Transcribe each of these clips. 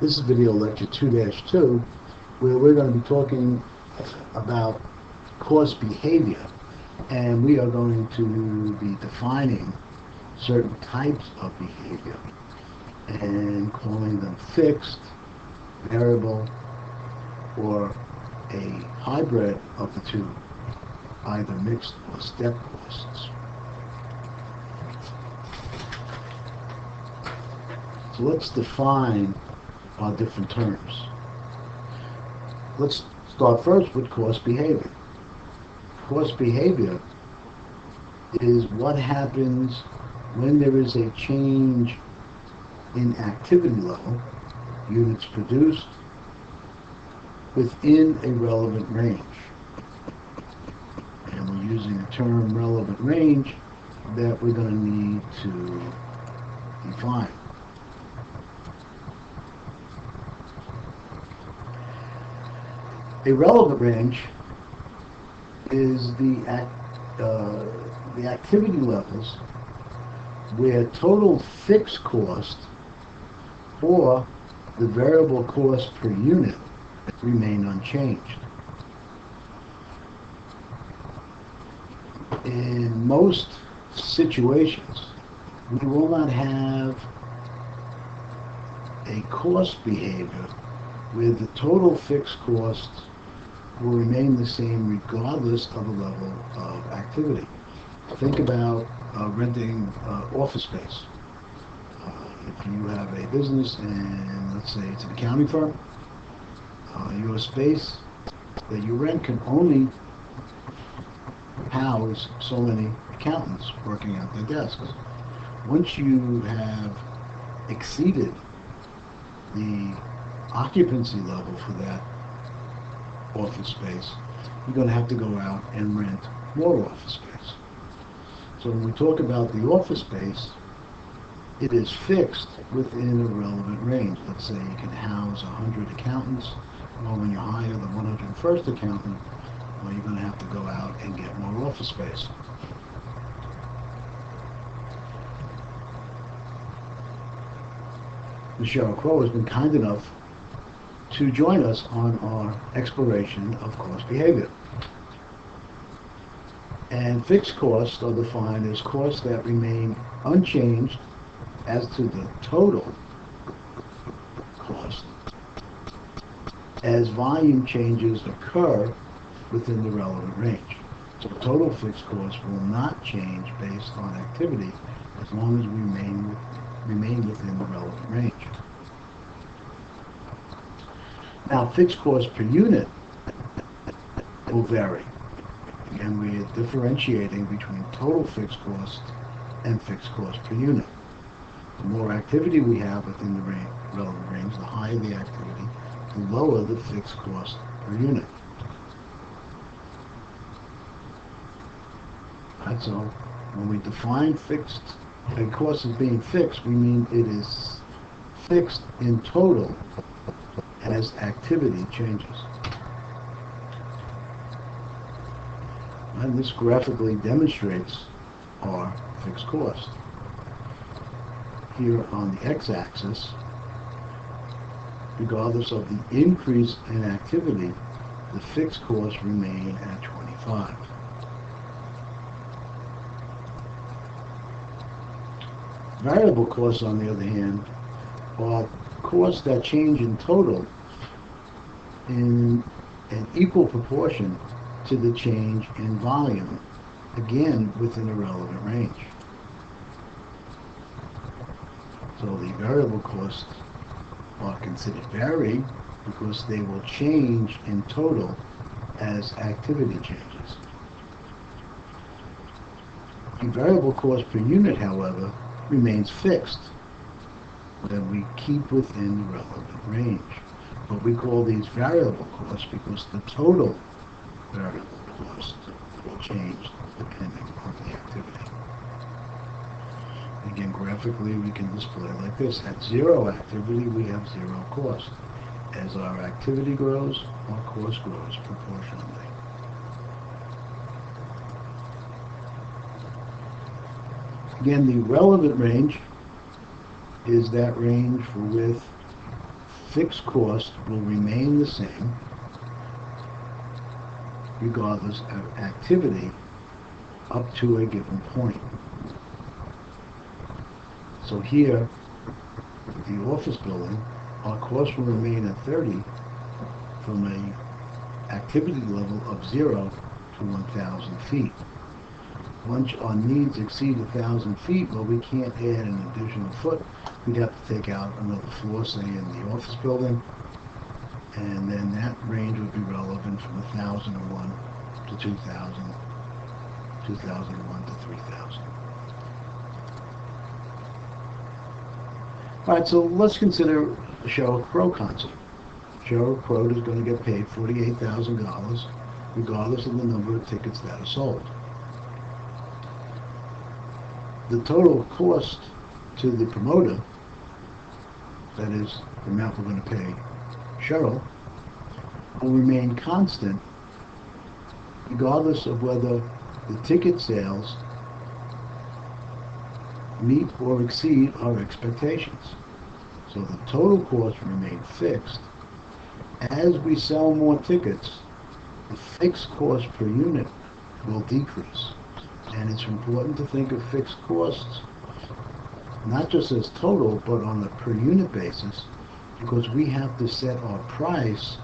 This is video lecture 2-2, where we're going to be talking about course behavior, and we are going to be defining certain types of behavior and calling them fixed, variable, or a hybrid of the two, either mixed or step costs. So let's define our different terms. Let's start first with course behavior. Course behavior is what happens when there is a change in activity level, units produced, within a relevant range. And we're using the term relevant range that we're going to need to define. A relevant range is the activity levels where total fixed cost or the variable cost per unit remain unchanged. In most situations, we will not have a cost behavior where the total fixed cost will remain the same regardless of the level of activity. Think about renting office space. If you have a business and let's say it's an accounting firm, your space that you rent can only house so many accountants working at their desks. Once you have exceeded the occupancy level for that office space, you're going to have to go out and rent more office space. So when we talk about the office space, it is fixed within a relevant range. Let's say you can house 100 accountants. Well, when you hire the 101st accountant, well, you're going to have to go out and get more office space. Michelle Crow has been kind enough to join us on our exploration of cost behavior. And fixed costs are defined as costs that remain unchanged as to the total cost as volume changes occur within the relevant range. So total fixed costs will not change based on activity as long as we remain within the relevant range. Now, fixed cost per unit will vary. Again, we are differentiating between total fixed cost and fixed cost per unit. The more activity we have within the relevant range, the higher the activity, the lower the fixed cost per unit. Right, so when we define fixed, a cost as being fixed, we mean it is fixed in total as activity changes. And this graphically demonstrates our fixed cost. Here on the x-axis, regardless of the increase in activity, the fixed costs remain at 25. Variable costs, on the other hand, are costs that change in total in an equal proportion to the change in volume, again within a relevant range. So the variable costs are considered varied because they will change in total as activity changes. The variable cost per unit, however, remains fixed, that we keep within the relevant range. But we call these variable costs because the total variable cost will change depending on the activity. Again, graphically, we can display like this. At zero activity, we have zero cost. As our activity grows, our cost grows proportionally. Again, the relevant range is that range for with fixed cost will remain the same regardless of activity up to a given point. So here, the office building, our cost will remain at 30 from a activity level of 0 to 1,000 feet. Once our needs exceed 1,000 feet, well, we can't add an additional foot. We'd have to take out another floor, say in the office building, and then that range would be relevant from 1,001 to 2,000, 2,001 to 3,000. All right, so let's consider the Sheryl Crow concert. Sheryl Crow is going to get paid $48,000 regardless of the number of tickets that are sold. The total cost to the promoter, that is the amount we're going to pay Sheryl, will remain constant regardless of whether the ticket sales meet or exceed our expectations. So the total cost will remain fixed. As we sell more tickets, the fixed cost per unit will decrease. And it's important to think of fixed costs not just as total, but on a per unit basis, because we have to set our price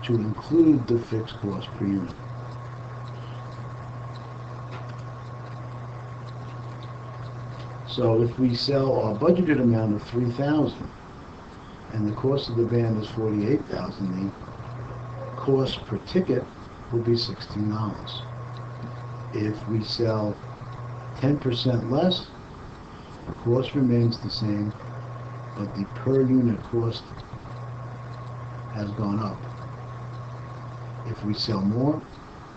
to include the fixed cost per unit. So if we sell our budgeted amount of $3,000 and the cost of the band is $48,000, the cost per ticket will be $16. If we sell 10% less, the cost remains the same, but the per unit cost has gone up. If we sell more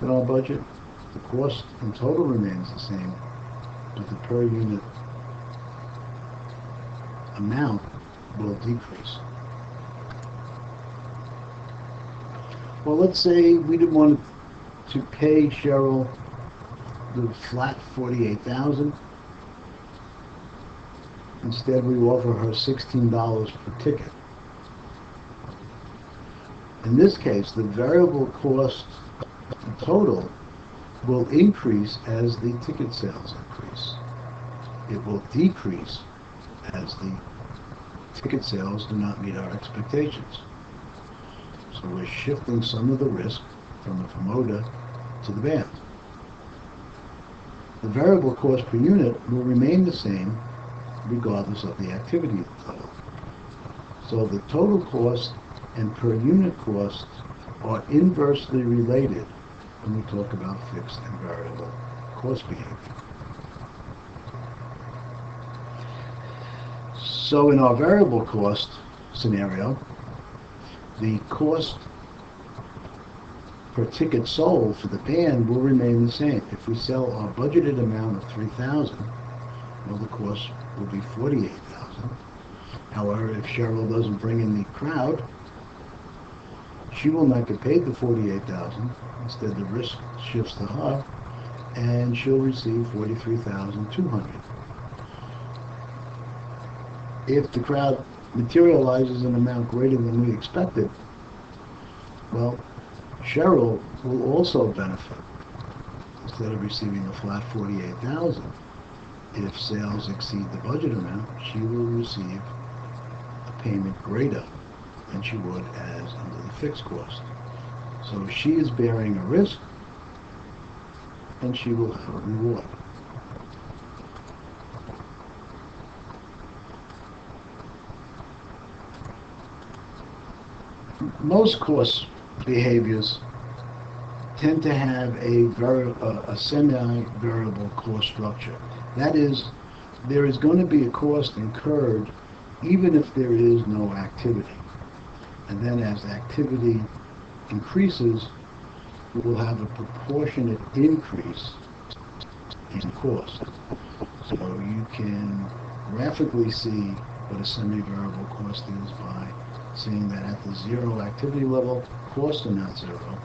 than our budget, the cost in total remains the same, but the per unit amount will decrease. Well, let's say we didn't want to pay Sheryl the flat $48,000. Instead, we offer her $16 per ticket. In this case, the variable cost total will increase as the ticket sales increase. It will decrease as the ticket sales do not meet our expectations. So we're shifting some of the risk from the promoter to the band. The variable cost per unit will remain the same regardless of the activity level. So the total cost and per unit costs are inversely related when we talk about fixed and variable cost behavior. So in our variable cost scenario, the cost per ticket sold for the band will remain the same. If we sell our budgeted amount of $3,000, well, the cost will be $48,000. However, if Sheryl doesn't bring in the crowd, she will not get paid the $48,000. Instead, the risk shifts to her, and she'll receive $43,200. If the crowd materializes an amount greater than we expected, well, Sheryl will also benefit. Instead of receiving a flat $48,000, if sales exceed the budget amount, she will receive a payment greater than she would as under the fixed cost. So she is bearing a risk, and she will have a reward. Most cost behaviors tend to have a semi-variable cost structure. That is, there is going to be a cost incurred even if there is no activity. And then as activity increases, we will have a proportionate increase in cost. So you can graphically see what a semi-variable cost is by seeing that at the zero activity level, costs are not zero.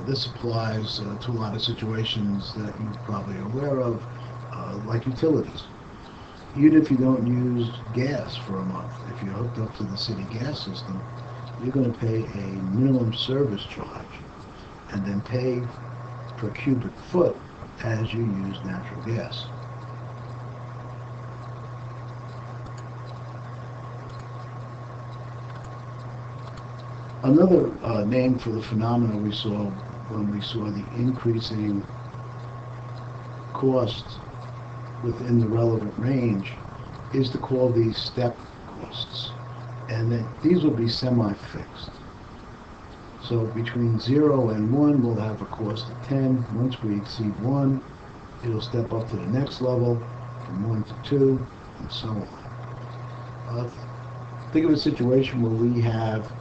This applies to a lot of situations that you're probably aware of, like utilities. even if you don't use gas for a month, if you're hooked up to the city gas system, you're going to pay a minimum service charge and then pay per cubic foot as you use natural gas. Another name for the phenomena we saw when we saw the increasing costs within the relevant range is to call these step costs. And then these will be semi-fixed. So between 0 and 1, we'll have a cost of 10. Once we exceed 1, it'll step up to the next level, from 1 to 2, and so on. Think of a situation where we have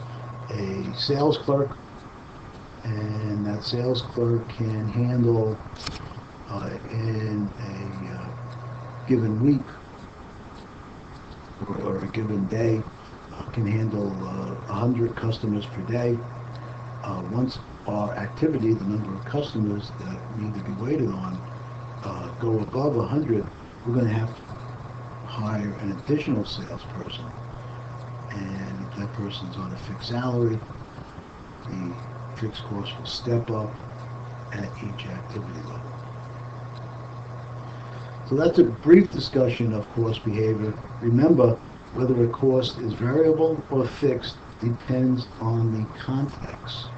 a sales clerk, and that sales clerk can handle in a given week or a given day, can handle 100 customers per day. Once our activity, the number of customers that need to be waited on, go above 100, we're going to have to hire an additional salesperson. And if that person's on a fixed salary, the fixed cost will step up at each activity level. So that's a brief discussion of cost behavior. Remember, whether a cost is variable or fixed depends on the context.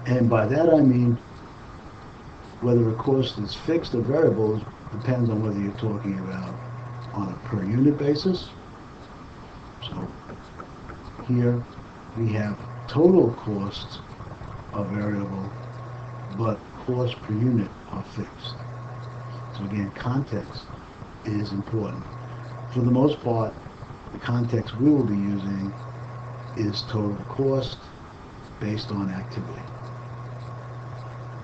And by that I mean whether a cost is fixed or variable depends on whether you're talking about on a per unit basis. So here we have total costs are variable, but costs per unit are fixed. So again, context is important. For the most part, the context we will be using is total cost based on activity.